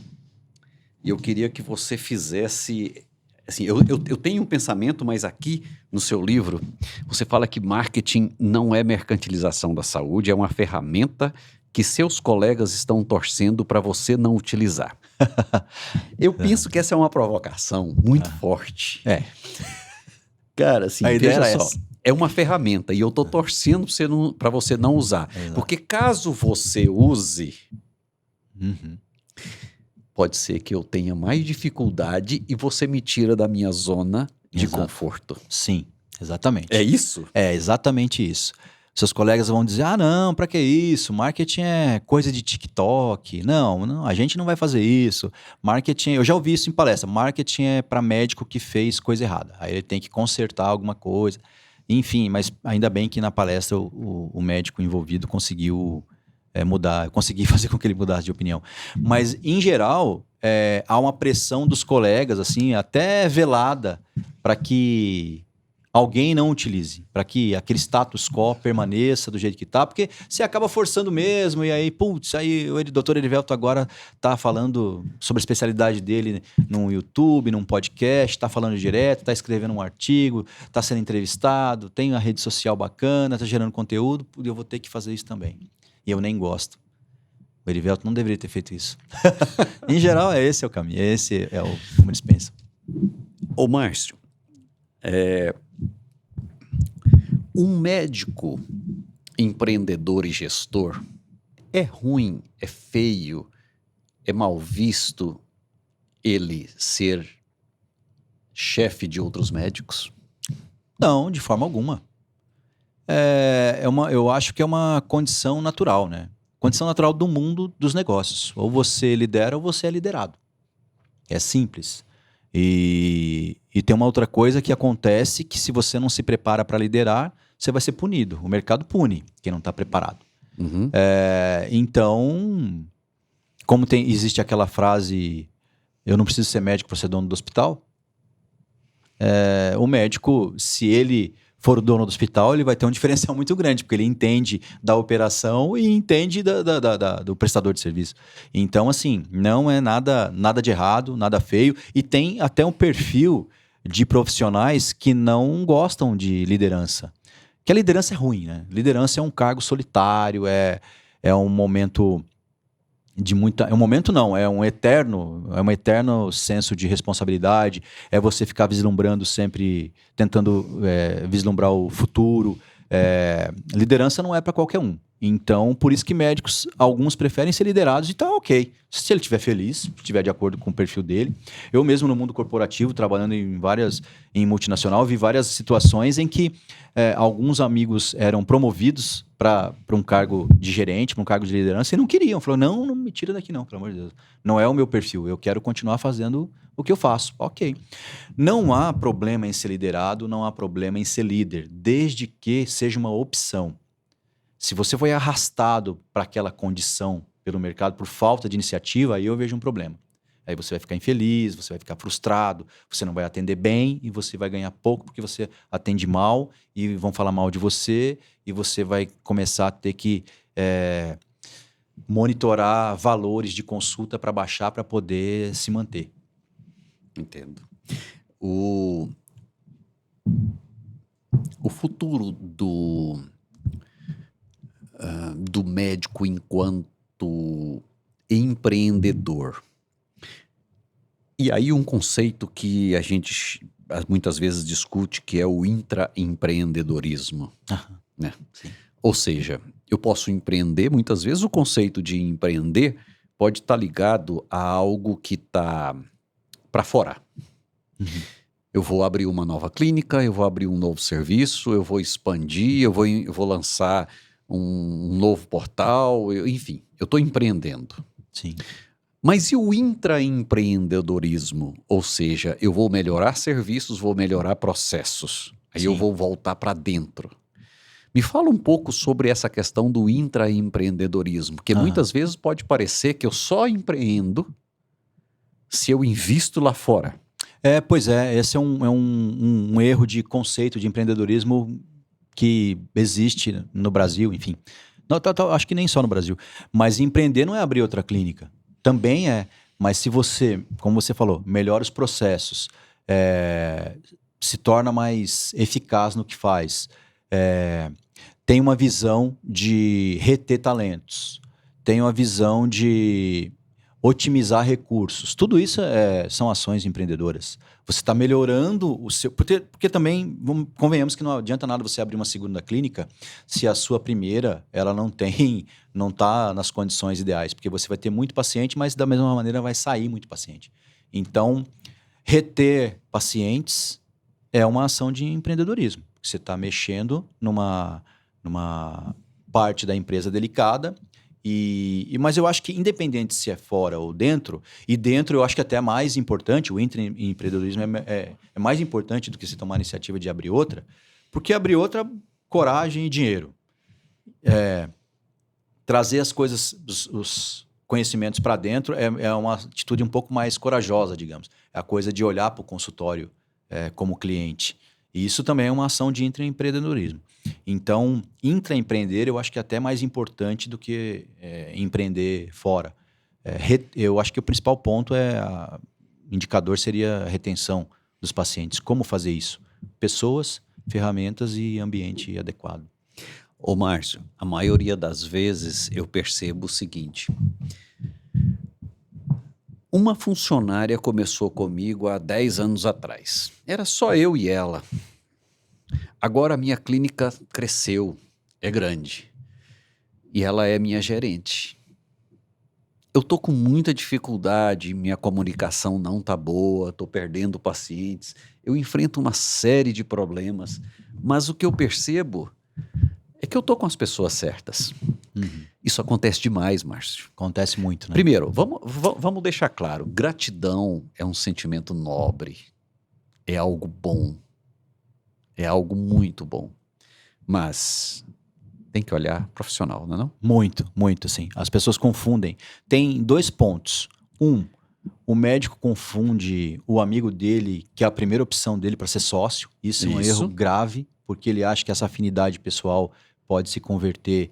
Speaker 1: eu queria que você fizesse... Assim, eu tenho um pensamento, mas aqui no seu livro, você fala que marketing não é mercantilização da saúde, é uma ferramenta que seus colegas estão torcendo para você não utilizar. Eu penso que essa é uma provocação muito forte. Cara, assim,
Speaker 2: A ideia
Speaker 1: veja
Speaker 2: era
Speaker 1: só,
Speaker 2: essa.
Speaker 1: é uma ferramenta e eu tô torcendo para você não usar. Porque caso você use, pode ser que eu tenha mais dificuldade e você me tira da minha zona de conforto.
Speaker 2: Sim, exatamente.
Speaker 1: É isso?
Speaker 2: É exatamente isso. Seus colegas vão dizer, não, pra que isso? Marketing é coisa de TikTok. Não, a gente não vai fazer isso. Marketing, eu já ouvi isso em palestra, marketing é para médico que fez coisa errada. Aí ele tem que consertar alguma coisa. Enfim, mas ainda bem que na palestra o médico envolvido conseguiu mudar, consegui fazer com que ele mudasse de opinião. Mas, em geral, há uma pressão dos colegas, assim, até velada, para que alguém não utilize, para que aquele status quo permaneça do jeito que está, porque você acaba forçando mesmo, e aí, putz, aí o doutor Erivelto agora está falando sobre a especialidade dele no YouTube, num podcast, está falando direto, está escrevendo um artigo, está sendo entrevistado, tem uma rede social bacana, está gerando conteúdo, eu vou ter que fazer isso também. E eu nem gosto. O Erivelto não deveria ter feito isso. Em geral, esse é o caminho, esse é como eles pensam.
Speaker 1: Ô, Márcio, um médico empreendedor e gestor é ruim, é feio, é mal visto ele ser chefe de outros médicos?
Speaker 2: Não, de forma alguma. Eu acho que é uma condição natural, né? Condição natural do mundo dos negócios. Ou você lidera ou você é liderado. É simples. E tem uma outra coisa que acontece que se você não se prepara para liderar, você vai ser punido. O mercado pune quem não está preparado.
Speaker 1: Uhum.
Speaker 2: Então, como existe aquela frase, eu não preciso ser médico para ser dono do hospital, o médico, se ele for o dono do hospital, ele vai ter um diferencial muito grande, porque ele entende da operação e entende do prestador de serviço. Então, assim, não é nada de errado, nada feio, e tem até um perfil de profissionais que não gostam de liderança. Que a liderança é ruim, né? Liderança é um cargo solitário, é um momento de muita... É um momento não, é um eterno senso de responsabilidade, é você ficar vislumbrando sempre, tentando vislumbrar o futuro. Liderança não é para qualquer um. Então, por isso que médicos, alguns preferem ser liderados e tá ok. Se ele estiver feliz, estiver de acordo com o perfil dele. Eu mesmo no mundo corporativo, trabalhando em multinacional, vi várias situações em que alguns amigos eram promovidos para um cargo de gerente, para um cargo de liderança e não queriam. Falaram, não me tira daqui não, pelo amor de Deus. Não é o meu perfil, eu quero continuar fazendo o que eu faço. Ok. Não há problema em ser liderado, não há problema em ser líder, desde que seja uma opção. Se você foi arrastado para aquela condição pelo mercado por falta de iniciativa, aí eu vejo um problema. Aí você vai ficar infeliz, você vai ficar frustrado, você não vai atender bem e você vai ganhar pouco porque você atende mal e vão falar mal de você e você vai começar a ter que monitorar valores de consulta para baixar para poder se manter.
Speaker 1: Entendo. O futuro do médico enquanto empreendedor. E aí um conceito que a gente muitas vezes discute, que é o intraempreendedorismo. Né?
Speaker 2: Sim.
Speaker 1: Ou seja, eu posso empreender, muitas vezes o conceito de empreender pode estar ligado a algo que está para fora.
Speaker 2: Uhum.
Speaker 1: Eu vou abrir uma nova clínica, eu vou abrir um novo serviço, eu vou expandir, eu vou lançar um novo portal, enfim, eu estou empreendendo.
Speaker 2: Sim.
Speaker 1: Mas e o intraempreendedorismo? Ou seja, eu vou melhorar serviços, vou melhorar processos. Aí
Speaker 2: Sim.
Speaker 1: eu vou voltar para dentro. Me fala um pouco sobre essa questão do intraempreendedorismo, porque muitas vezes pode parecer que eu só empreendo se eu invisto lá fora.
Speaker 2: Pois é, esse é um erro de conceito de empreendedorismo que existe no Brasil, enfim. Não, acho que nem só no Brasil. Mas empreender não é abrir outra clínica. Também é. Mas se você, como você falou, melhora os processos, se torna mais eficaz no que faz, tem uma visão de reter talentos, tem uma visão de otimizar recursos. Tudo isso são ações empreendedoras. Você está melhorando o seu... Porque também, convenhamos que não adianta nada você abrir uma segunda clínica se a sua primeira ela não está nas condições ideais. Porque você vai ter muito paciente, mas da mesma maneira vai sair muito paciente. Então, reter pacientes é uma ação de empreendedorismo. Você está mexendo numa parte da empresa delicada. Mas eu acho que independente se é fora ou dentro, e dentro eu acho que até é mais importante, o empreendedorismo é mais importante do que se tomar a iniciativa de abrir outra, porque abrir outra, coragem e dinheiro. Trazer as coisas, os conhecimentos para dentro é uma atitude um pouco mais corajosa, digamos. É a coisa de olhar para o consultório como cliente. E isso também é uma ação de intraempreendedorismo. Então, intraempreender eu acho que é até mais importante do que empreender fora. Eu acho que o principal ponto indicador seria a retenção dos pacientes. Como fazer isso? Pessoas, ferramentas e ambiente adequado.
Speaker 1: Ô Márcio, a maioria das vezes eu percebo o seguinte: uma funcionária começou comigo há 10 anos atrás. Era só eu e ela. Agora a minha clínica cresceu, é grande. E ela é minha gerente. Eu tô com muita dificuldade, minha comunicação não tá boa, tô perdendo pacientes. Eu enfrento uma série de problemas. Mas o que eu percebo é que eu tô com as pessoas certas.
Speaker 2: Uhum.
Speaker 1: Isso acontece demais, Márcio.
Speaker 2: Acontece muito, né?
Speaker 1: Primeiro, vamos deixar claro, gratidão é um sentimento nobre, é algo bom, é algo muito bom, mas tem que olhar profissional, não é não?
Speaker 2: Muito, muito, sim. As pessoas confundem. Tem 2 pontos. O médico confunde o amigo dele, que é a primeira opção dele para ser sócio. Isso é um erro grave, porque ele acha que essa afinidade pessoal pode se converter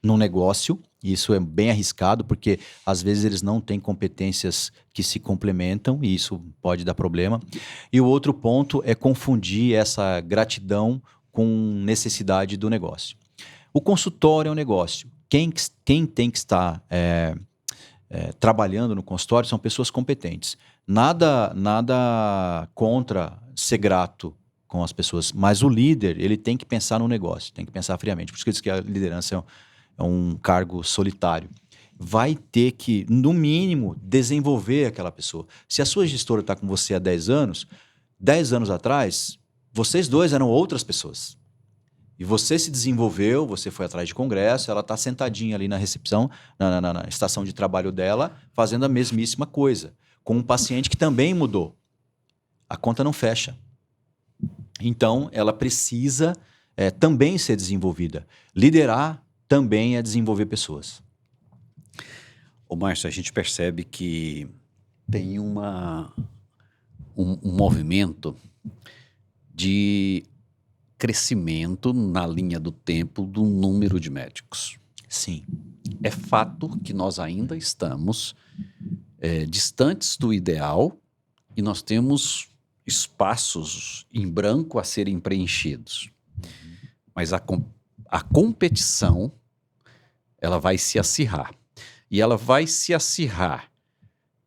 Speaker 2: num negócio. Isso é bem arriscado, porque às vezes eles não têm competências que se complementam e isso pode dar problema. E o outro ponto é confundir essa gratidão com necessidade do negócio. O consultório é um negócio. Quem tem que estar trabalhando no consultório são pessoas competentes. Nada contra ser grato com as pessoas, mas o líder, ele tem que pensar no negócio, tem que pensar friamente. Por isso que eu disse que a liderança é um cargo solitário. Vai ter que, no mínimo, desenvolver aquela pessoa. Se a sua gestora está com você há 10 anos atrás, vocês dois eram outras pessoas. E você se desenvolveu, você foi atrás de congresso, ela está sentadinha ali na recepção, na estação de trabalho dela, fazendo a mesmíssima coisa, com um paciente que também mudou. A conta não fecha. Então, ela precisa também ser desenvolvida. Liderar também é desenvolver pessoas.
Speaker 1: Ô, Márcio, a gente percebe que tem um movimento de crescimento na linha do tempo do número de médicos.
Speaker 2: Sim.
Speaker 1: É fato que nós ainda estamos distantes do ideal e nós temos espaços em branco a serem preenchidos. Mas a competição, ela vai se acirrar. E ela vai se acirrar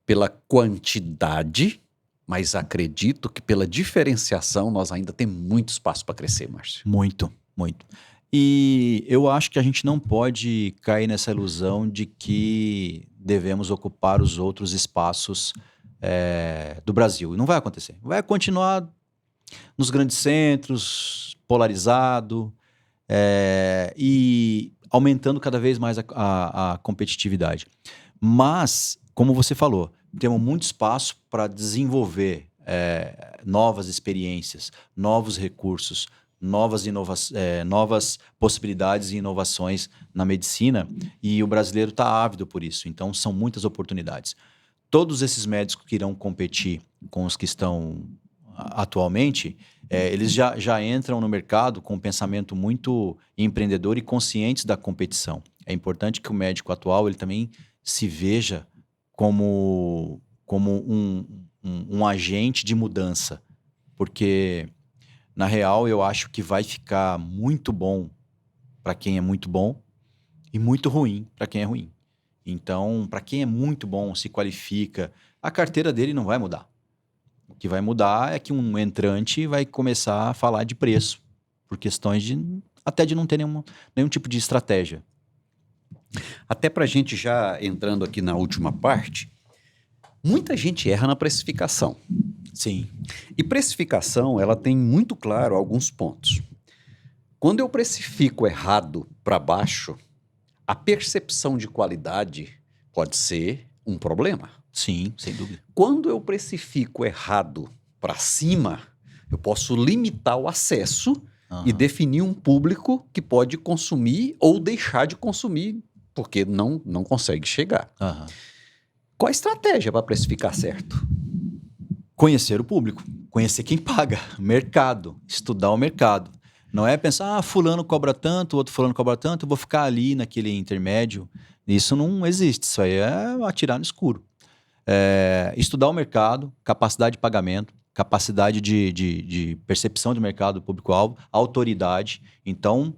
Speaker 1: pela quantidade, mas acredito que pela diferenciação nós ainda temos muito espaço para crescer, Márcio.
Speaker 2: Muito, muito. E eu acho que a gente não pode cair nessa ilusão de que devemos ocupar os outros espaços do Brasil. Não vai acontecer. Vai continuar nos grandes centros, polarizado, e aumentando cada vez mais a competitividade. Mas, como você falou, temos muito espaço para desenvolver novas experiências, novos recursos, novas possibilidades e inovações na medicina, e o brasileiro está ávido por isso. Então, são muitas oportunidades. Todos esses médicos que irão competir com os que estão atualmente, eles já entram no mercado com um pensamento muito empreendedor e conscientes da competição. É importante que o médico atual ele também se veja como um agente de mudança, porque, na real, eu acho que vai ficar muito bom para quem é muito bom e muito ruim para quem é ruim. Então, para quem é muito bom, se qualifica, a carteira dele não vai mudar. O que vai mudar é que um entrante vai começar a falar de preço, por questões até de não ter nenhum tipo de estratégia.
Speaker 1: Até para a gente já entrando aqui na última parte, muita gente erra na precificação.
Speaker 2: Sim.
Speaker 1: E precificação, ela tem muito claro alguns pontos. Quando eu precifico errado para baixo, a percepção de qualidade pode ser um problema.
Speaker 2: Sim, sem dúvida.
Speaker 1: Quando eu precifico errado para cima, eu posso limitar o acesso e definir um público que pode consumir ou deixar de consumir, porque não consegue chegar. Qual a estratégia para precificar certo?
Speaker 2: Conhecer o público, conhecer quem paga, mercado, estudar o mercado. Não é pensar, fulano cobra tanto, outro fulano cobra tanto, eu vou ficar ali naquele intermédio. Isso não existe, isso aí é atirar no escuro. Estudar o mercado, capacidade de pagamento, capacidade de percepção de mercado, público-alvo, autoridade. Então,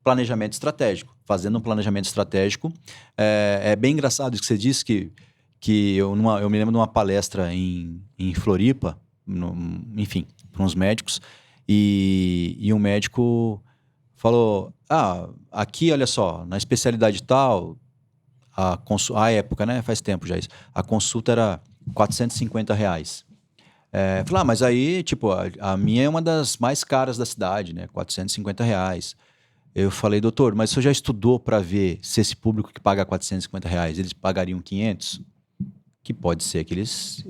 Speaker 2: planejamento estratégico. Fazendo um planejamento estratégico, é bem engraçado isso que você disse, que eu me lembro de uma palestra em Floripa, enfim, para uns médicos, e um médico falou, aqui, olha só, na especialidade tal, a época, né, faz tempo já isso, a consulta era R$450. Falei, mas aí, tipo, a minha é uma das mais caras da cidade, né, R$450. Eu falei, doutor, mas o senhor já estudou para ver se esse público que paga R$450, eles pagariam 500? Que pode ser que eles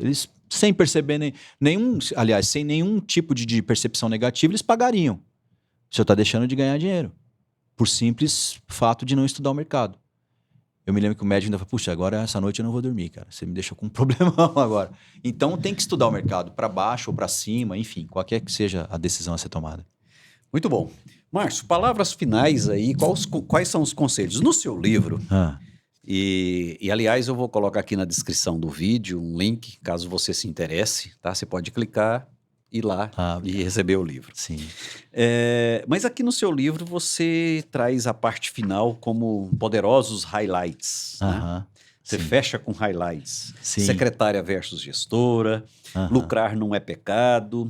Speaker 2: sem perceber sem nenhum tipo de percepção negativa, eles pagariam. O senhor está deixando de ganhar dinheiro, por simples fato de não estudar o mercado. Eu me lembro que o médico ainda falou, puxa, agora essa noite eu não vou dormir, cara. Você me deixou com um problemão agora. Então tem que estudar o mercado, para baixo ou para cima, enfim, qualquer que seja a decisão a ser tomada.
Speaker 1: Muito bom. Márcio, palavras finais aí, quais são os conselhos? No seu livro,
Speaker 2: Ah,
Speaker 1: aliás, eu vou colocar aqui na descrição do vídeo um link, caso você se interesse, tá? Você pode clicar, ir lá e receber o livro.
Speaker 2: sim.
Speaker 1: Mas aqui no seu livro você traz a parte final como poderosos highlights, né?
Speaker 2: Aham.
Speaker 1: Você
Speaker 2: Sim.
Speaker 1: fecha com highlights.
Speaker 2: Sim.
Speaker 1: Secretária versus gestora,
Speaker 2: Aham.
Speaker 1: lucrar não é pecado,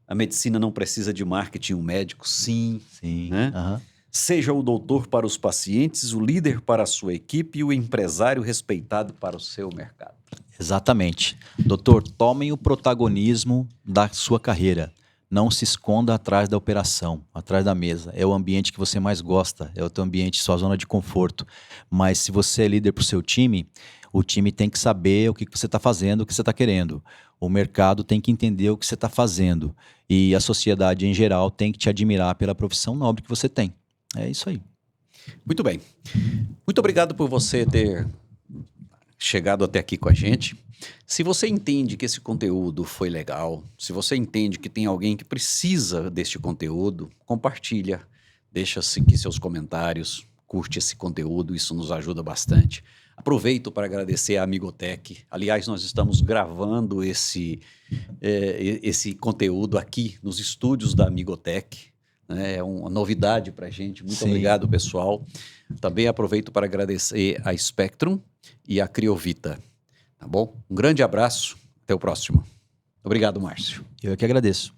Speaker 1: a medicina não precisa de marketing, um médico sim,
Speaker 2: Sim.
Speaker 1: né?
Speaker 2: Aham.
Speaker 1: Seja o doutor para os pacientes, o líder para a sua equipe e o empresário respeitado para o seu mercado.
Speaker 2: Exatamente. Doutor, tomem o protagonismo da sua carreira. Não se esconda atrás da operação, atrás da mesa. É o ambiente que você mais gosta, é o teu ambiente, sua zona de conforto. Mas se você é líder para o seu time, o time tem que saber o que você está fazendo, o que você está querendo. O mercado tem que entender o que você está fazendo. E a sociedade, em geral, tem que te admirar pela profissão nobre que você tem. É isso aí.
Speaker 1: Muito bem. Muito obrigado por você ter chegado até aqui com a gente. Se você entende que esse conteúdo foi legal, se você entende que tem alguém que precisa deste conteúdo, compartilha, deixa aqui seus comentários, curte esse conteúdo, isso nos ajuda bastante. Aproveito para agradecer a Amigotech. Aliás, nós estamos gravando esse conteúdo aqui nos estúdios da Amigotech. É uma novidade para a gente. Muito obrigado, pessoal. Também aproveito para agradecer a Spectrum e a Criovita. Tá bom? Um grande abraço. Até o próximo. Obrigado, Márcio.
Speaker 2: Eu é que agradeço.